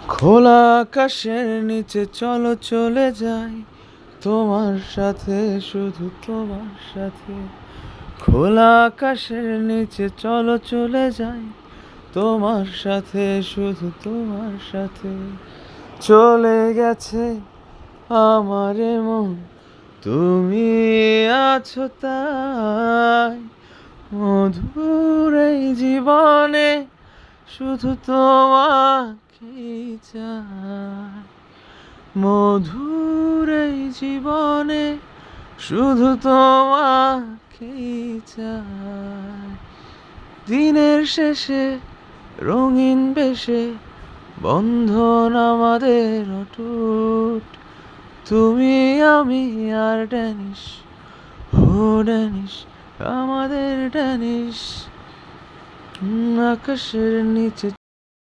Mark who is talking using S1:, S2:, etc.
S1: খোলা আকাশের নিচে চলো চলে যাই তোমার সাথে, শুধু তোমার সাথে। খোলা আকাশের নিচে চলো চলে যাই তোমার সাথে, শুধু তোমার সাথে। চলে গেছে আমার মন, তুমি আছো তাই। মধুর এই জীবনে শুধু তোমাকেই চাই। মধুর এই জীবনে শুধু তোমাকেই চাই। দিনের শেষে রঙিন বেশে বন্ধন আমাদের অটুট। তুমি আমি আর ড্যানিশ, ও ড্যানিশ, আমাদের ড্যানিশ। আকাশের নিচে